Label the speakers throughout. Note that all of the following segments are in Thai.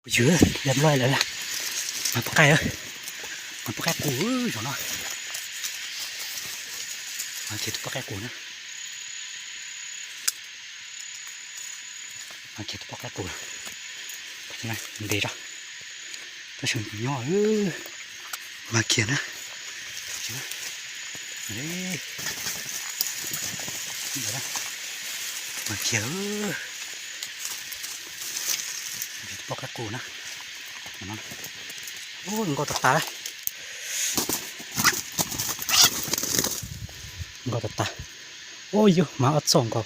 Speaker 1: เยอะเรียบร้อยเลยล่ะมันปลาไก่เหรอมันปลาไก่กูจอเนาะมันเจ็ดปลาไก่กูนะมันเจ็ดปลาไก่กูเป็นไงมันดีจ้ะถ้าชนย่อมาเขียนนะเชื่อเฮ้ยเดี๋ยวนะมาเขียนปลาไก่กูนะมันโอ้ยมันก็ตัดตาเลยมันก็ตัดตาโอ้ยมาอัดส่งก็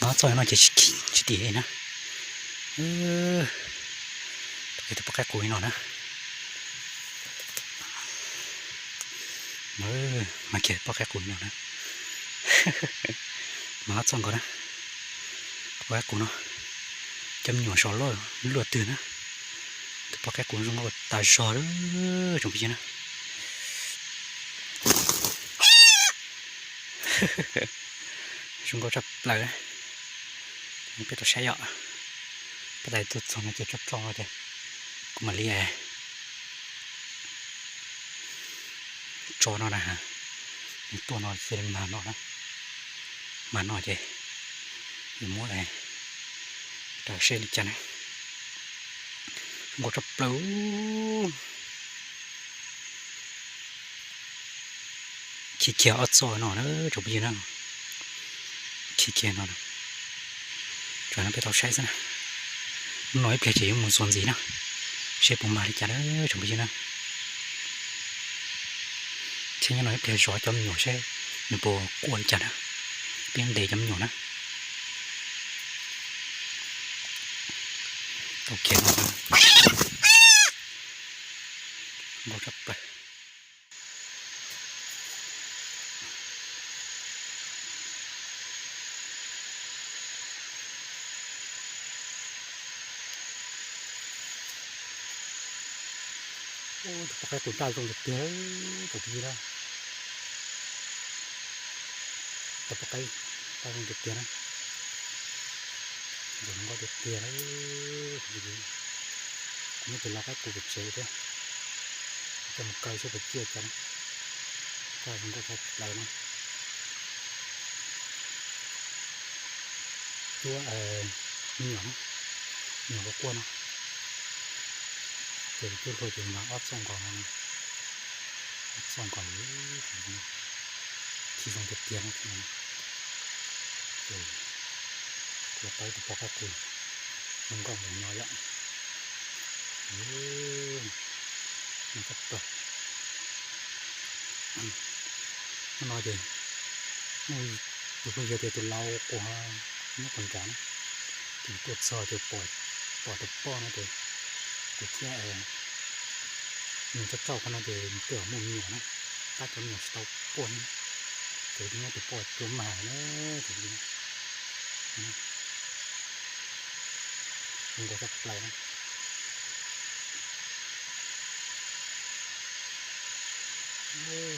Speaker 1: มาอัดส่งหน่อยจะชิดดีนะตัวปลาไก่กูหน่อยนะมาเขียนปลาไก่กูหน่อยนะมาอัดส่งก่อนนะปลาไก่กูเนาะจำหน่วยสอร้อยเลือดตื่นนะปลาไก่กูต้องเอาตาสอจงพี่นะchúng có chập lại đấy những cái tôi sẽ dọn cái này tôi xong rồi chập cho rồi cũng mà li cho nó là hả nhữngตัวnó sẽ mà nó đó mà nó vậy thì mỗi này ta sẽ đi chân này chúng có chập lâu chỉ kéo ở soi nó nữa chụp gì nữa chỉ kéo nó rồi nó bị tao say ra nói về chỉ một số gì nữa sẽ bùng mà đi chả đó chụp gì nữa chỉ như nói về gió chấm nhỏ sẽ nó bò cuốn chả đó bên để chấm nhỏ đó tao kéo nó một chập vậyปลาไก่ตุ่นตายตรงเตี้ยตรงนี้แล้วแต่ปลาไก่ตายตรงเตี้ยนะเดี๋ยวมันก็เตี้ยแล้วไม่เป็นไรก็กูไปเจอเด้อจะมาไก่ช่วยไปเจียกันถ้ามันก็ทับไหลนะตัวเหนียวก็กลัวนะเดี๋ยวช่วยเขาจะมาอัดส่งก่อนอัดส่งก่อนที่ส่งเตี้ยนะทีนี้ตัวไปตัวปลาไก่กูมันก็เหมือนน้อยอ่ะมันก็ตัวมันน้อยเลยตัวเพื่อนจะตัวเรากว่านี่คนกันถึงตัวซอยตัวปล่อยตัวป้อนนะตัวเที่ยmình cho trâu con để tiểu một nhiều nó ta cho nhiều tàu cuốn thì nó thì bọt cuốn mà nữa thì mình có rất lại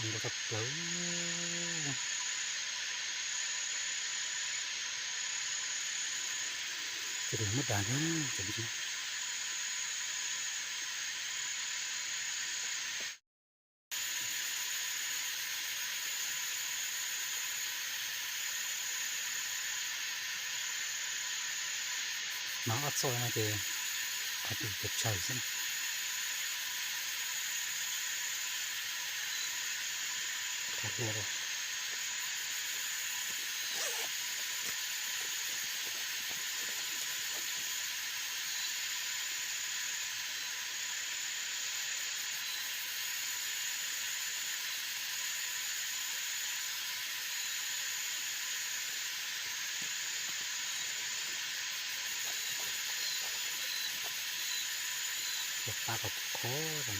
Speaker 1: mình có rất lớn thì đừng mất đàn nữa chuẩn bị nó ắt sôi này thì có từ từ trời xem thật là rồi ta có khó rồi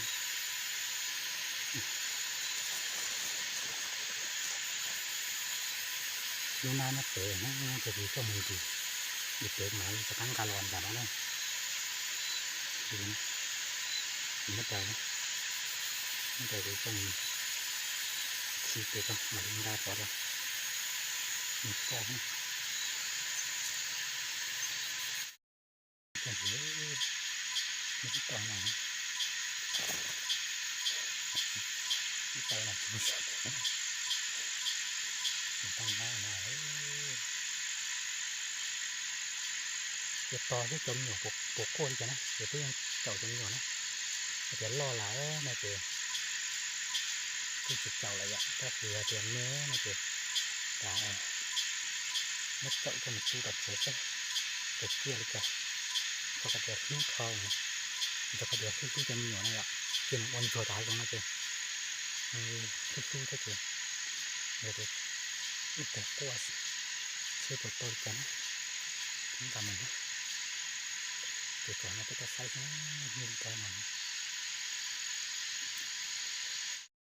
Speaker 1: lúc nào nó tệ nóจะดีก็มึงดีดีเตะไหมจะทั้งการอนแบบนั้นดีนะไม่ใจนะไม่ใจดีก็มึงขี้เตะก็มาดึงได้พอแล้วมีแค่นี้ก็เยอะ มีที่ต่อหน่อยที่ต่อหน่อยจุดสัตว์ตั้งหน้าหน่อยเดี๋ยวต่อที่จมอยู่ปกโคนกันนะเดี๋ยวที่ยังเจ้าจมอยู่นะเดี๋ยวรอหลายนะเจ๊ที่จุดเจ้าอะไรอ่ะถ้าคือเตรียมเนื้อนะเจ๊ตายmất cậu cho một tu tập chế sẽ cái kia đi cả cho cái đẹp hữu thao này cho cái đẹp hữu cho nhiều này ạ kia nó quanh chùa thái con này kìa hữu thế kìa để được ít đẹp qua sẽ tổ tôi cả chúng ta mình để cho nó cái sai nó như cái này